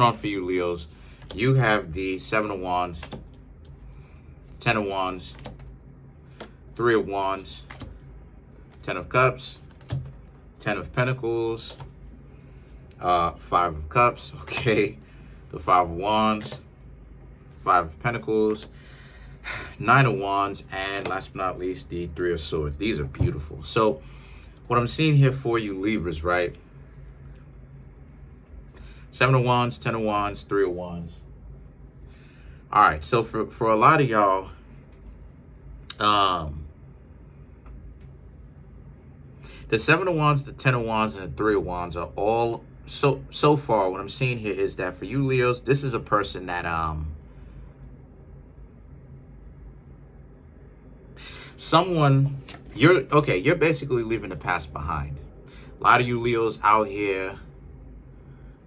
On for you, Leos, you have the 7 of Wands, 10 of Wands, 3 of Wands, 10 of Cups, 10 of Pentacles, 5 of Cups, okay, the 5 of Wands, 5 of Pentacles, 9 of Wands, and last but not least, the 3 of Swords. These are beautiful. So what I'm seeing here for you, Libras, right? 7 of Wands, 10 of Wands, 3 of Wands. All right, so for a lot of y'all, the 7 of Wands, the 10 of Wands, and the 3 of Wands are all, so far, what I'm seeing here is that for you, Leos, this is a person that, you're basically leaving the past behind. A lot of you Leos out here,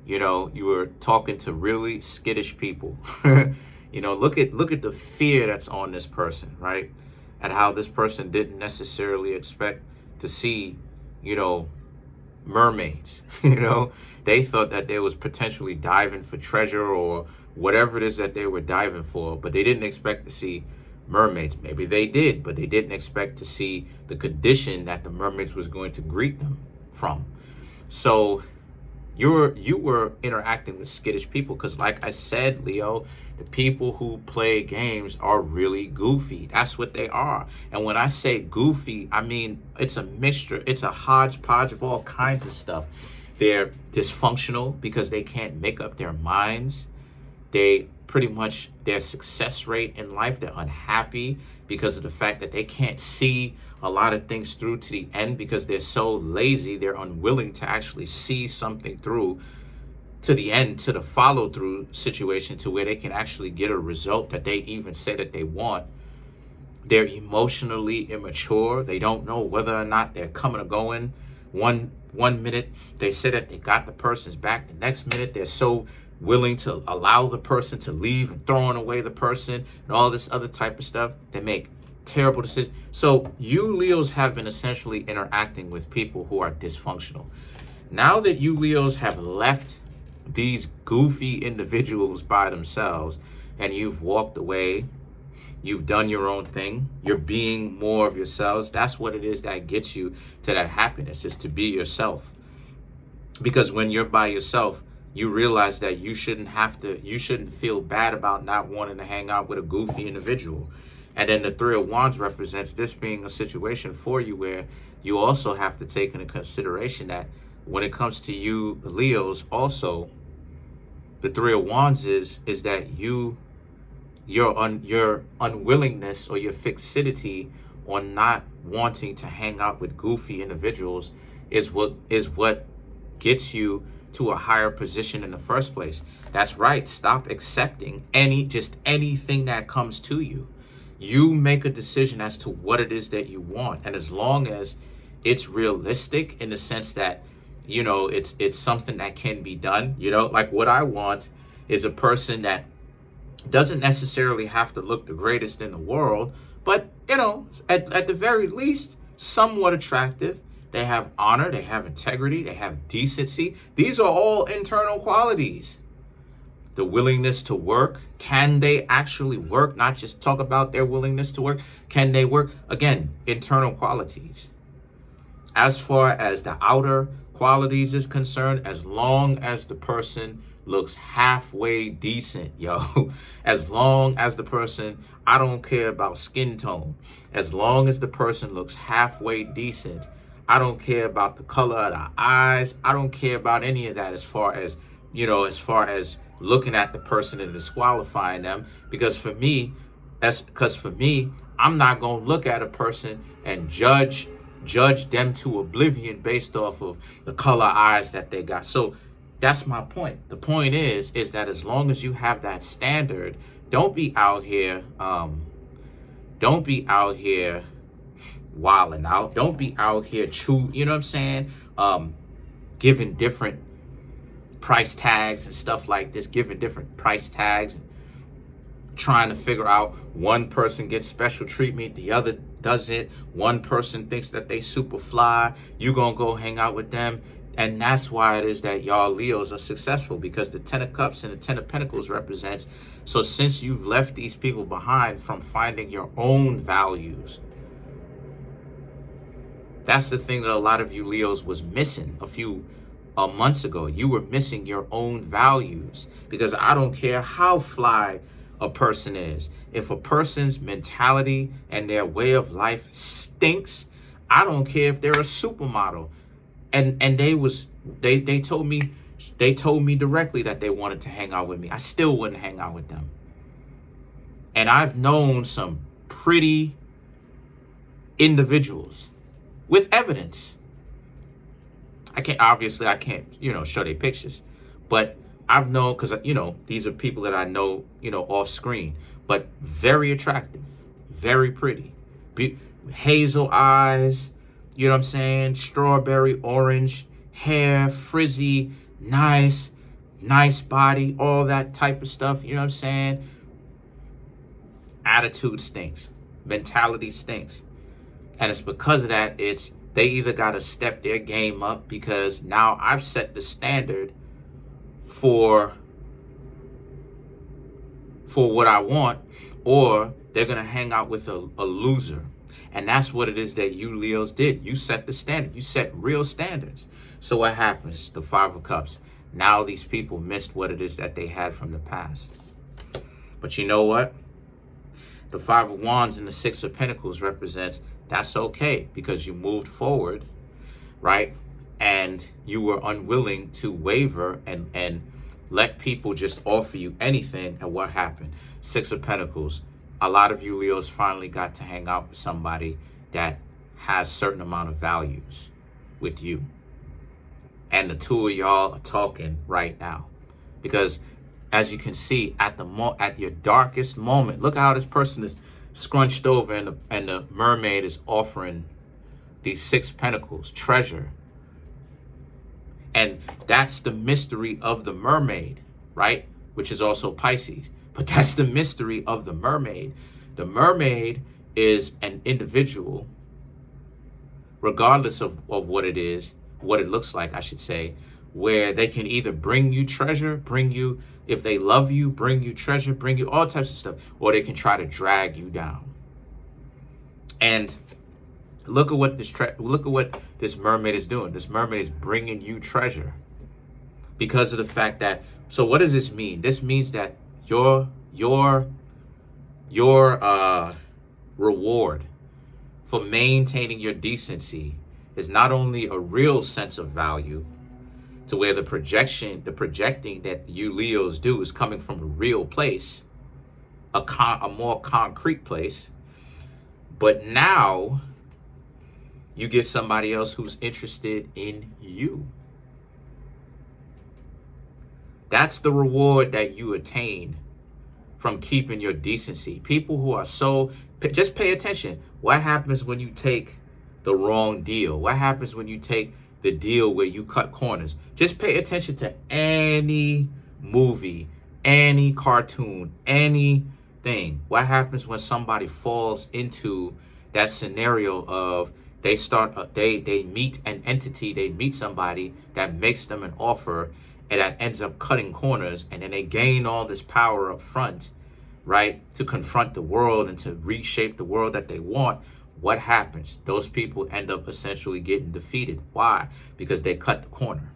you know, you were talking to really skittish people. You know, look at the fear that's on this person, right? And how this person didn't necessarily expect to see, you know, mermaids. You know, they thought that they was potentially diving for treasure or whatever it is that they were diving for, but they didn't expect to see mermaids. Maybe they did, but they didn't expect to see the condition that the mermaids was going to greet them from. So you were interacting with skittish people because, like I said, Leo, the people who play games are really goofy. That's what they are. And when I say goofy, I mean it's a mixture, it's a hodgepodge of all kinds of stuff. They're dysfunctional because they can't make up their minds. They pretty much, their success rate in life, they're unhappy because of the fact that they can't see a lot of things through to the end because they're so lazy. They're unwilling to actually see something through to the end, to the follow through situation, to where they can actually get a result that they even say that they want. They're emotionally immature. They don't know whether or not they're coming or going. One minute they say that they got the person's back, the next minute they're so willing to allow the person to leave and throwing away the person and all this other type of stuff. They make terrible decisions. So you Leos have been essentially interacting with people who are dysfunctional. Now that you Leos have left these goofy individuals by themselves and you've walked away, you've done your own thing, you're being more of yourselves. That's what it is that gets you to that happiness, is to be yourself. Because when you're by yourself, you realize that you shouldn't feel bad about not wanting to hang out with a goofy individual. And then the 3 of Wands represents this being a situation for you where you also have to take into consideration that when it comes to you Leos, also the 3 of Wands is that your unwillingness or your fixity on not wanting to hang out with goofy individuals is what gets you to a higher position in the first place. That's right. Stop accepting anything that comes to you. You make a decision as to what it is that you want. And as long as it's realistic in the sense that, you know, it's something that can be done, you know, like what I want is a person that doesn't necessarily have to look the greatest in the world, but, you know, at the very least, somewhat attractive. They have honor, they have integrity, they have decency. These are all internal qualities. The willingness to work. Can they actually work? Not just talk about their willingness to work. Can they work? Again, internal qualities. As far as the outer qualities is concerned, as long as the person looks halfway decent, yo. As long as the person, I don't care about skin tone. As long as the person looks halfway decent, I don't care about the color of the eyes. I don't care about any of that as far as, you know, as far as looking at the person and disqualifying them. Because for me, I'm not going to look at a person and judge them to oblivion based off of the color eyes that they got. So that's my point. The point is that as long as you have that standard, don't be out here wilding out. Don't be out here you know what I'm saying? Giving different price tags and stuff like this, giving different price tags, trying to figure out one person gets special treatment, the other doesn't. One person thinks that they super fly, you gonna go hang out with them. And that's why it is that y'all Leos are successful, because the Ten of Cups and the Ten of Pentacles represents. So since you've left these people behind from finding your own values, that's the thing that a lot of you Leos was missing a few months ago. You were missing your own values, because I don't care how fly a person is. If a person's mentality and their way of life stinks, I don't care if they're a supermodel. And they told me directly that they wanted to hang out with me. I still wouldn't hang out with them. And I've known some pretty individuals with evidence. I can't show their pictures, but I've known, because these are people that I know off screen, but very attractive, very pretty, hazel eyes, you know what I'm saying, strawberry orange hair, frizzy, nice body, all that type of stuff, you know what I'm saying. Attitude stinks, mentality stinks. And it's because of that, they either got to step their game up, because now I've set the standard for what I want, or they're going to hang out with a loser. And that's what it is that you Leos did. You set the standard. You set real standards. So what happens? The Five of Cups. Now these people missed what it is that they had from the past. But you know what? The Five of Wands and the Six of Pentacles represents that's okay, because you moved forward, right? And you were unwilling to waver and let people just offer you anything. And what happened? Six of Pentacles. A lot of you Leos finally got to hang out with somebody that has certain amount of values with you. And the two of y'all are talking right now. Because as you can see, at your darkest moment, look how this person is scrunched over, and the mermaid is offering these Six Pentacles, treasure. And that's the mystery of the mermaid, right? Which is also Pisces. But that's the mystery of the mermaid. The mermaid is an individual, regardless of what it is, what it looks like, I should say, where they can either bring you treasure, if they love you, bring you treasure, bring you all types of stuff, or they can try to drag you down. And look at what this mermaid is doing. This mermaid is bringing you treasure because of the fact that. So what does this mean? This means that your reward for maintaining your decency is not only a real sense of value, to where the projecting that you Leos do is coming from a real place, a more concrete place. But now you get somebody else who's interested in you. That's the reward that you attain from keeping your decency. People who are just pay attention. What happens when you take the wrong deal? What happens when you take the deal where you cut corners? Just pay attention to any movie, any cartoon, anything. What happens when somebody falls into that scenario of they meet an entity, they meet somebody that makes them an offer, and that ends up cutting corners, and then they gain all this power up front, right, to confront the world and to reshape the world that they want. What happens? Those people end up essentially getting defeated. Why? Because they cut the corner.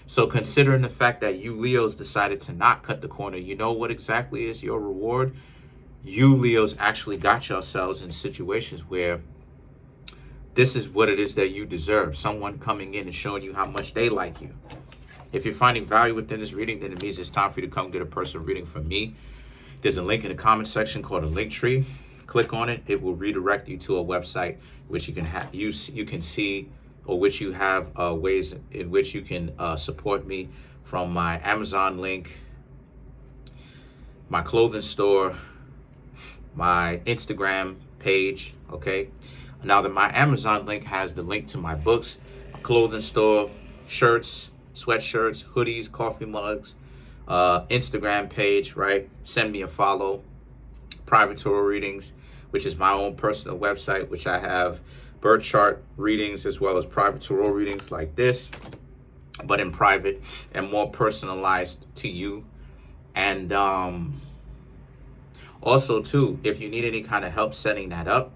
So considering the fact that you Leos decided to not cut the corner, you know what exactly is your reward? You Leos actually got yourselves in situations where this is what it is that you deserve. Someone coming in and showing you how much they like you. If you're finding value within this reading, then it means it's time for you to come get a personal reading from me. There's a link in the comment section called a link tree. Click on it. It will redirect you to a website which you can see, or which you have ways in which you can support me, from my Amazon link, my clothing store, my Instagram page. Okay. Now that my Amazon link has the link to my books, clothing store, shirts, sweatshirts, hoodies, coffee mugs, Instagram page, right? Send me a follow. Private tarot readings, which is my own personal website, which I have birth chart readings as well as private tarot readings like this, but in private and more personalized to you. And also too, if you need any kind of help setting that up,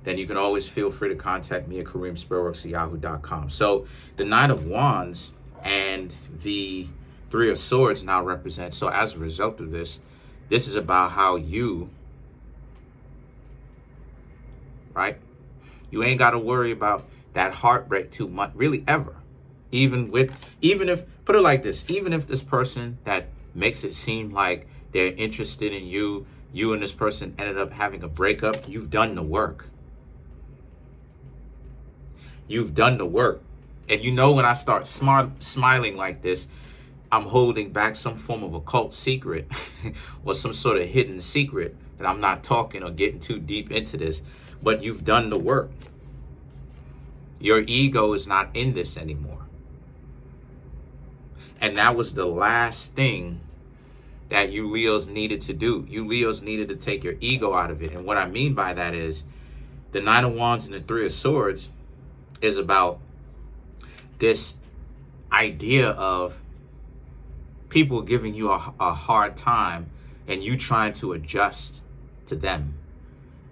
then you can always feel free to contact me at Kareemspiritworks@yahoo.com. So the Knight of Wands and the Three of Swords now represent. So as a result of this, this is about how you, right? You ain't got to worry about that heartbreak too much, really, ever. Even if, put it like this, even if this person that makes it seem like they're interested in you, you and this person ended up having a breakup, you've done the work. You've done the work. And you know, when I start smiling like this, I'm holding back some form of occult secret or some sort of hidden secret that I'm not talking or getting too deep into this. But you've done the work. Your ego is not in this anymore. And that was the last thing that you Leos needed to do. You Leos needed to take your ego out of it. And what I mean by that is the Nine of Wands and the Three of Swords is about this idea of people giving you a hard time and you trying to adjust to them.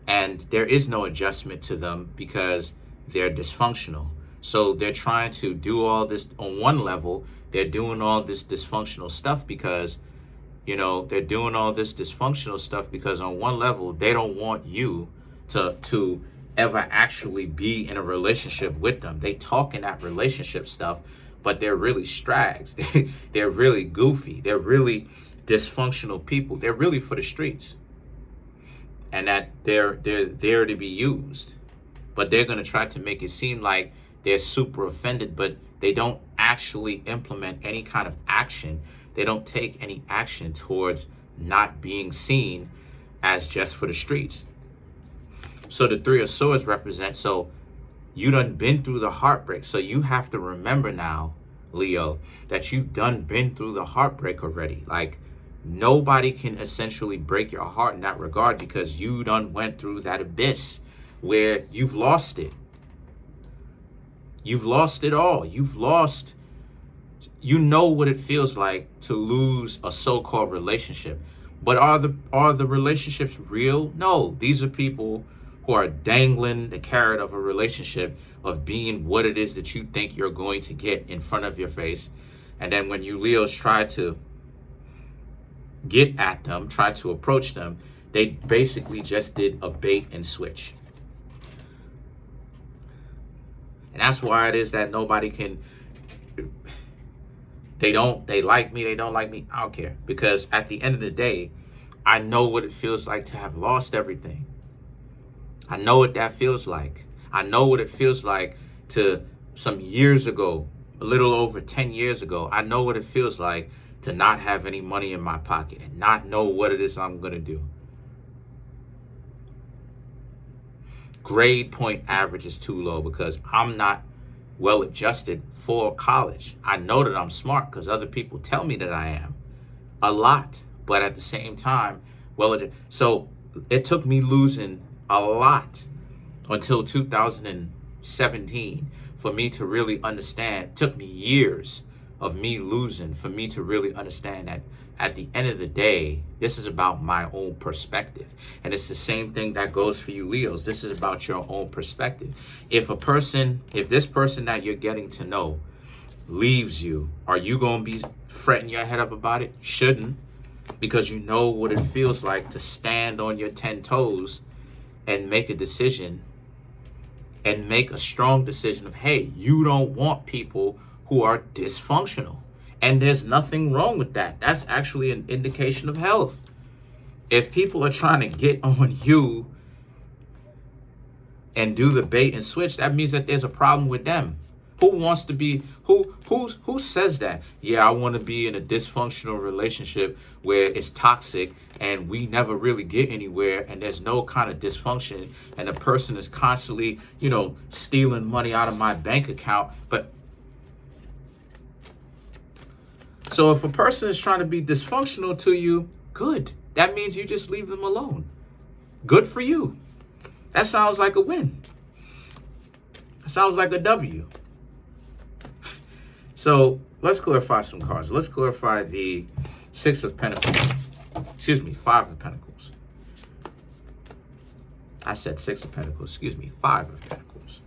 And there is no adjustment to them because they're dysfunctional. So they're trying to do all this on one level. They're doing all this dysfunctional stuff because, you know, they're doing all this dysfunctional stuff because on one level, they don't want you to ever actually be in a relationship with them. They talk in that relationship stuff, but they're really strags. They're really goofy. They're really dysfunctional people. They're really for the streets. And that they're there to be used. But they're going to try to make it seem like they're super offended, but they don't actually implement any kind of action. They don't take any action towards not being seen as just for the streets. So the Three of Swords represent, so you done been through the heartbreak. So you have to remember now, Leo, that you've done been through the heartbreak already. Like, nobody can essentially break your heart in that regard because you done went through that abyss where you've lost it. You've lost it all. You've lost, you know what it feels like to lose a so-called relationship. But are the relationships real? No, these are people who are dangling the carrot of a relationship of being what it is that you think you're going to get in front of your face. And then when you Leos try to get at them, try to approach them, they basically just did a bait and switch. And that's why it is that nobody can, they like me, they don't like me, I don't care. Because at the end of the day, I know what it feels like to have lost everything. I know what that feels like. I know what it feels like to, some years ago, a little over 10 years ago, I know what it feels like to not have any money in my pocket and not know what it is I'm going to do. Grade point average is too low because I'm not well adjusted for college. I know that I'm smart because other people tell me that I am a lot, but at the same time, well adjusted. So it took me losing a lot until 2017 for me to really understand. It took me years of me losing for me to really understand that at the end of the day, this is about my own perspective. And it's the same thing that goes for you Leos. This is about your own perspective. If this person that you're getting to know leaves you, are you going to be fretting your head up about it? Shouldn't, because you know what it feels like to stand on your 10 toes and make a decision and make a strong decision of, hey, you don't want people who are dysfunctional. And there's nothing wrong with that. That's actually an indication of health. If people are trying to get on you and do the bait and switch, that means that there's a problem with them. Who wants to be, who says that? Yeah, I want to be in a dysfunctional relationship where it's toxic and we never really get anywhere and there's no kind of dysfunction and the person is constantly, stealing money out of my bank account. But so if a person is trying to be dysfunctional to you, good. That means you just leave them alone. Good for you. That sounds like a win. Sounds like a W. So let's clarify some cards. Let's clarify the Six of Pentacles. Excuse me, Five of Pentacles. I said Six of Pentacles. Excuse me, Five of Pentacles.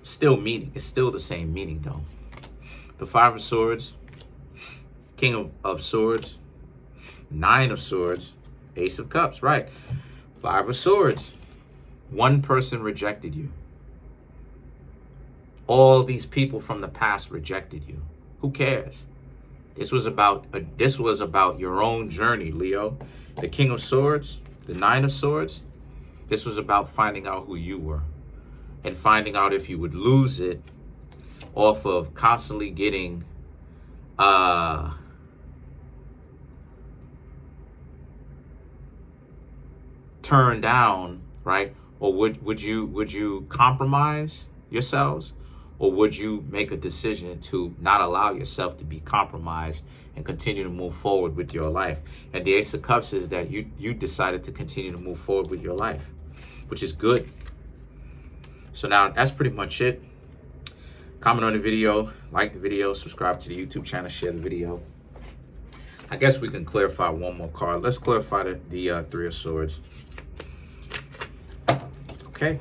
Still meaning. It's still the same meaning though. The Five of Swords, King of Swords, Nine of Swords, Ace of Cups, right? Five of Swords. One person rejected you. All these people from the past rejected you. Who cares? This was about your own journey, Leo. The King of Swords, the Nine of Swords. This was about finding out who you were and finding out if you would lose it off of constantly getting turned down, right? Or would you compromise yourselves? Or would you make a decision to not allow yourself to be compromised and continue to move forward with your life? And the Ace of Cups is that you decided to continue to move forward with your life, which is good. So now that's pretty much it. Comment on the video, like the video, subscribe to the YouTube channel, share the video. I guess we can clarify one more card. Let's clarify the Three of Swords. Okay.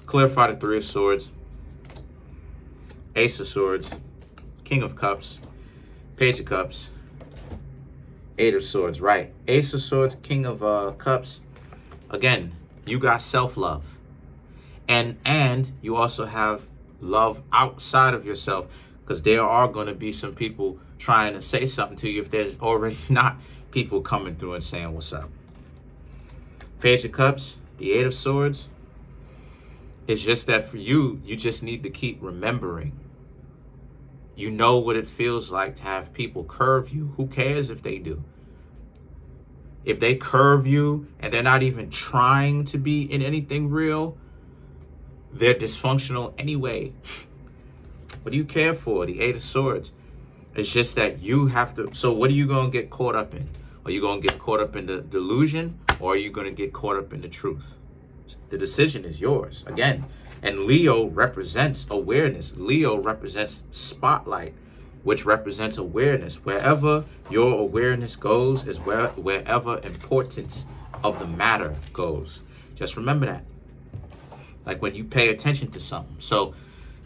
Clarify the Three of Swords. Ace of Swords, King of Cups, Page of Cups, Eight of Swords, right? Ace of Swords, King of Cups. Again, you got self-love. And you also have love outside of yourself, because there are going to be some people trying to say something to you if there's already not people coming through and saying what's up. Page of Cups, the Eight of Swords. It's just that for you, you just need to keep remembering. You know what it feels like to have people curve you. Who cares if they do? If they curve you and they're not even trying to be in anything real, they're dysfunctional anyway. What do you care for? The Eight of Swords. It's just that you have to. So what are you going to get caught up in? Are you going to get caught up in the delusion, or are you going to get caught up in the truth? The decision is yours. Again, and Leo represents awareness. Leo represents spotlight, which represents awareness. Wherever your awareness goes is wherever importance of the matter goes. Just remember that. Like when you pay attention to something. So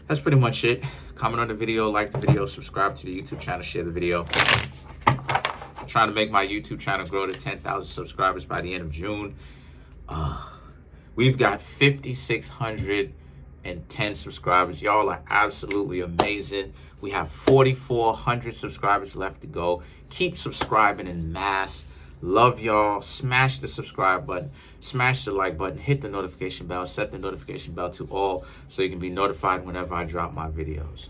that's pretty much it. Comment on the video, like the video, subscribe to the YouTube channel, share the video. I'm trying to make my YouTube channel grow to 10,000 subscribers by the end of June. We've got 5,610 subscribers. Y'all are absolutely amazing. We have 4,400 subscribers left to go. Keep subscribing in mass. Love y'all. Smash the subscribe button. Smash the like button. Hit the notification bell. Set the notification bell to all so you can be notified whenever I drop my videos.